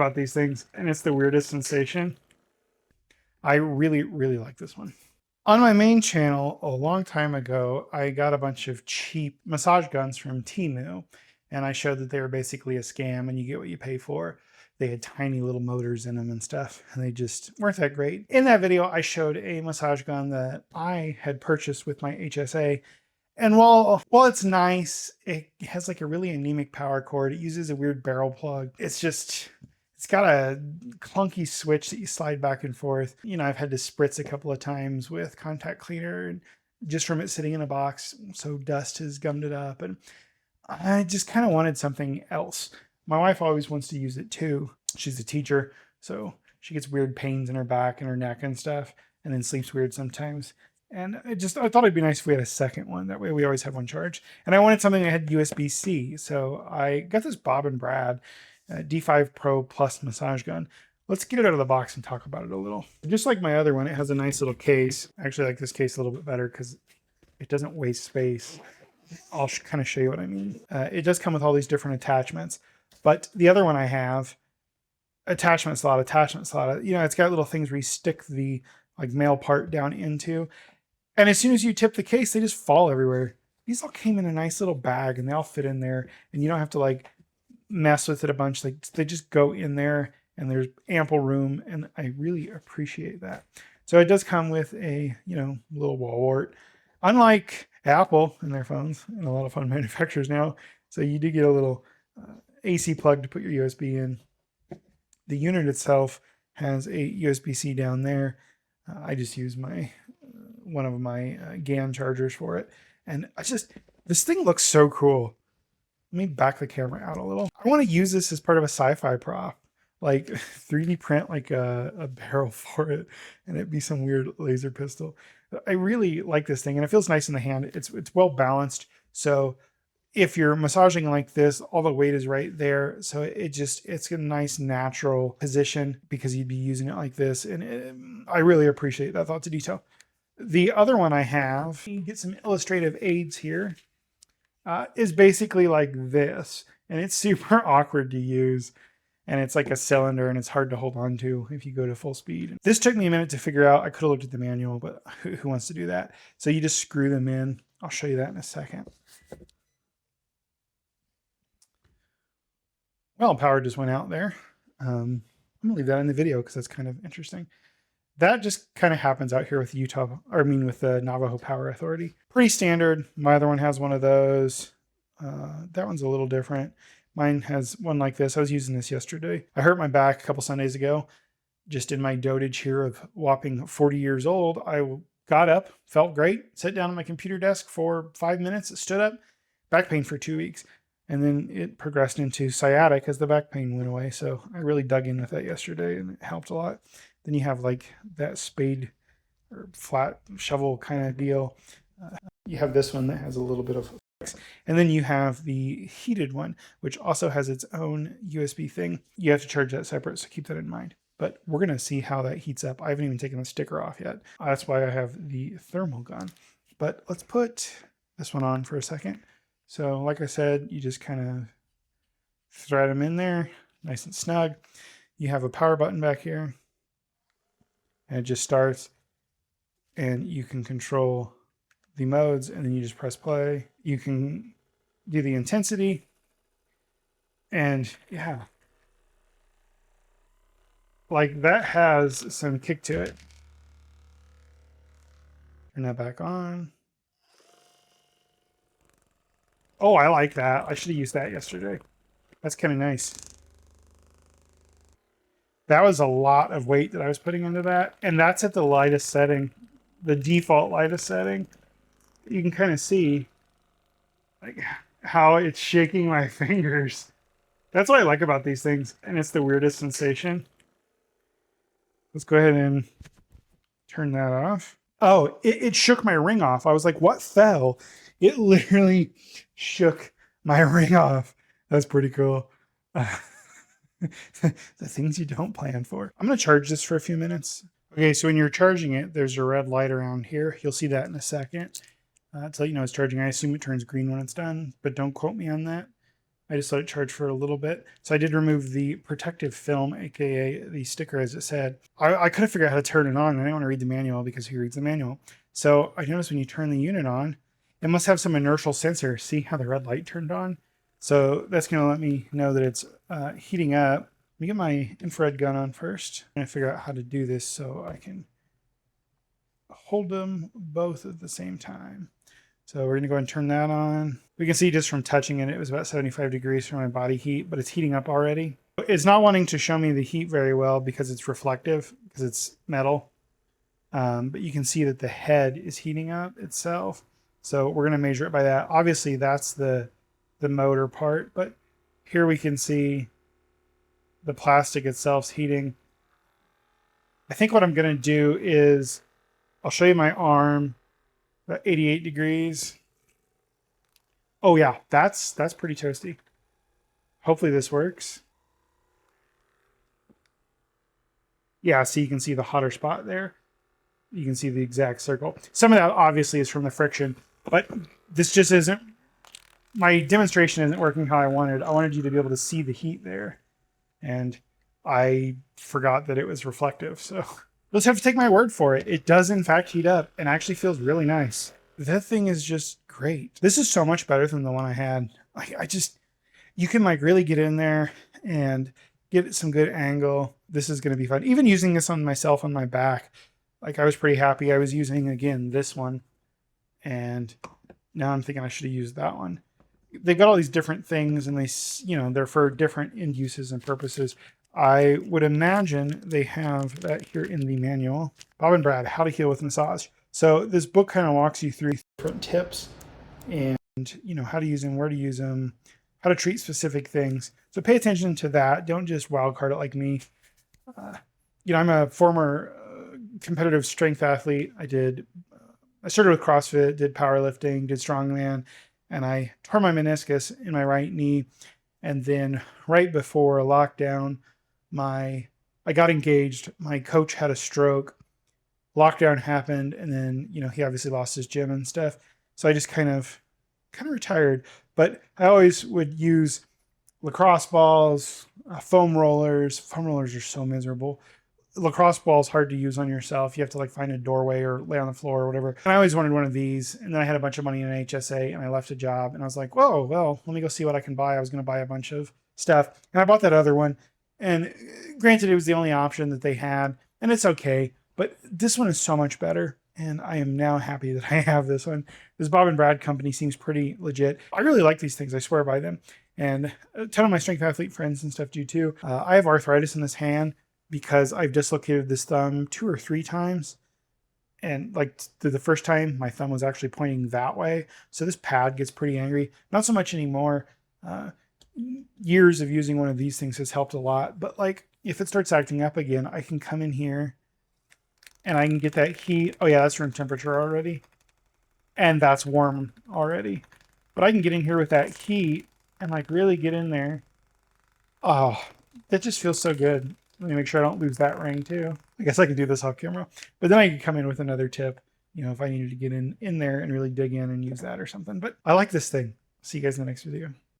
About these things, and it's the weirdest sensation. I really, really like this one. On my main channel, a long time ago, I got a bunch of cheap massage guns from Temu, and I showed that they were basically a scam and you get what you pay for. They had tiny little motors in them and stuff, and they just weren't that great. In that video, I showed a massage gun that I had purchased with my HSA. And while it's nice, it has like a really anemic power cord. It uses a weird barrel plug. It's got a clunky switch that you slide back and forth. You know, I've had to spritz a couple of times with contact cleaner and just from it sitting in a box, so dust has gummed it up. And I just kind of wanted something else. My wife always wants to use it too. She's a teacher, so she gets weird pains in her back and her neck and stuff, and then sleeps weird sometimes. And I thought it'd be nice if we had a second one. That way we always have one charge. And I wanted something that had USB-C. So I got this Bob and Brad D5 Pro Plus massage gun. Let's get it out of the box and talk about it a little. Just like my other one, it has a nice little case. I actually like this case a little bit better because it doesn't waste space. I'll kind of show you what I mean. It does come with all these different attachments, but the other one I have, attachment slot, you know, it's got little things where you stick the like male part down into, and as soon as you tip the case, they just fall everywhere. These all came in a nice little bag and they all fit in there, and you don't have to like mess with it a bunch. Like they just go in there and there's ample room, and I really appreciate that. So it does come with a, you know, little wall wart, unlike Apple and their phones and a lot of phone manufacturers now. So you do get a little AC plug to put your USB in. The unit itself has a USB-C down there. I just use my one of my GAN chargers for it, and this thing looks so cool. Let me back the camera out a little. I want to use this as part of a sci-fi prop, like 3D print like a barrel for it, and it'd be some weird laser pistol. I really like this thing, and it feels nice in the hand. It's well balanced, so if you're massaging like this, all the weight is right there. So it's a nice natural position because you'd be using it like this. And I really appreciate that thought to detail. The other one I have, you get some illustrative aids here, is basically like this. And it's super awkward to use. And it's like a cylinder and it's hard to hold on to if you go to full speed. This took me a minute to figure out. I could have looked at the manual, but who wants to do that? So you just screw them in. I'll show you that in a second. Well, power just went out there. I'm gonna leave that in the video because that's kind of interesting. That just kind of happens out here with with the Navajo Power Authority. Pretty standard. My other one has one of those. That one's a little different. Mine has one like this. I was using this yesterday. I hurt my back a couple Sundays ago. Just in my dotage here of whopping 40 years old, I got up, felt great, sat down at my computer desk for 5 minutes, stood up, back pain for 2 weeks. And then it progressed into sciatic as the back pain went away. So I really dug in with that yesterday and it helped a lot. Then you have like that spade or flat shovel kind of deal. You have this one that has a little bit of flex. And then you have the heated one, which also has its own USB thing. You have to charge that separate, so keep that in mind. But we're going to see how that heats up. I haven't even taken the sticker off yet. That's why I have the thermal gun. But let's put this one on for a second. So like I said, you just kind of thread them in there, nice and snug. You have a power button back here, and it just starts, and you can control the modes, and then you just press play. You can do the intensity, and yeah, like that has some kick to it. Turn that back on. Oh, I like that. I should have used that yesterday. That's kind of nice. That was a lot of weight that I was putting into that. And that's at the lightest setting, the default lightest setting. You can kind of see like how it's shaking my fingers. That's what I like about these things. And it's the weirdest sensation. Let's go ahead and turn that off. Oh, it shook my ring off. I was like, what fell? It literally shook my ring off. That's pretty cool. The things you don't plan for. I'm going to charge this for a few minutes. Okay, so when you're charging it, there's a red light around here. You'll see that in a second. To let you know it's charging. I assume it turns green when it's done, but don't quote me on that. I just let it charge for a little bit. So I did remove the protective film, aka the sticker as it said. I couldn't figure out how to turn it on, and I didn't want to read the manual because who reads the manual? So I noticed when you turn the unit on, it must have some inertial sensor. See how the red light turned on? So that's going to let me know that it's heating up. Let me get my infrared gun on first. I'm going to figure out how to do this so I can hold them both at the same time. So we're going to go ahead and turn that on. We can see just from touching it, it was about 75 degrees for my body heat, but it's heating up already. It's not wanting to show me the heat very well because it's reflective, because it's metal. But you can see that the head is heating up itself. So we're going to measure it by that. Obviously, that's the motor part, but here we can see the plastic itself's heating. I think what I'm going to do is I'll show you my arm. About 88 degrees. Oh yeah, that's pretty toasty. Hopefully this works. Yeah, so you can see the hotter spot there. You can see the exact circle. Some of that obviously is from the friction, but this just isn't, my demonstration isn't working how I wanted. I wanted you to be able to see the heat there. And I forgot that it was reflective, so let's have to take my word for it. It does in fact heat up and actually feels really nice. That thing is just great. This is so much better than the one I had. You can like really get in there and get some good angle. This is going to be fun. Even using this on myself on my back, like I was pretty happy. I was using again this one, and now I'm thinking I should have used that one. They've got all these different things, and they're for different end uses and purposes. I would imagine they have that here in the manual. Bob and Brad, How to Heal with Massage. So this book kind of walks you through different tips and, how to use them, where to use them, how to treat specific things. So pay attention to that. Don't just wildcard it like me. I'm a former competitive strength athlete. I started with CrossFit, did powerlifting, did strongman, and I tore my meniscus in my right knee. And then right before lockdown, I got engaged. My coach had a stroke. Lockdown happened, and then he obviously lost his gym and stuff. So I just kind of retired. But I always would use lacrosse balls, foam rollers. Foam rollers are so miserable. Lacrosse balls hard to use on yourself. You have to like find a doorway or lay on the floor or whatever. And I always wanted one of these. And then I had a bunch of money in an HSA, and I left a job, and I was like, whoa, well, let me go see what I can buy. I was going to buy a bunch of stuff, and I bought that other one. And granted, it was the only option that they had, and it's okay. But this one is so much better, and I am now happy that I have this one. This Bob and Brad company seems pretty legit. I really like these things. I swear by them. And a ton of my strength athlete friends and stuff do too. I have arthritis in this hand because I've dislocated this thumb 2 or 3 times. And like the first time, my thumb was actually pointing that way. So this pad gets pretty angry. Not so much anymore. Years of using one of these things has helped a lot. But like if it starts acting up again, I can come in here and I can get that heat. Oh yeah, that's room temperature already. And that's warm already. But I can get in here with that heat and like really get in there. Oh, that just feels so good. Let me make sure I don't lose that ring too. I guess I could do this off camera. But then I could come in with another tip, if I needed to get in there and really dig in and use that or something. But I like this thing. See you guys in the next video.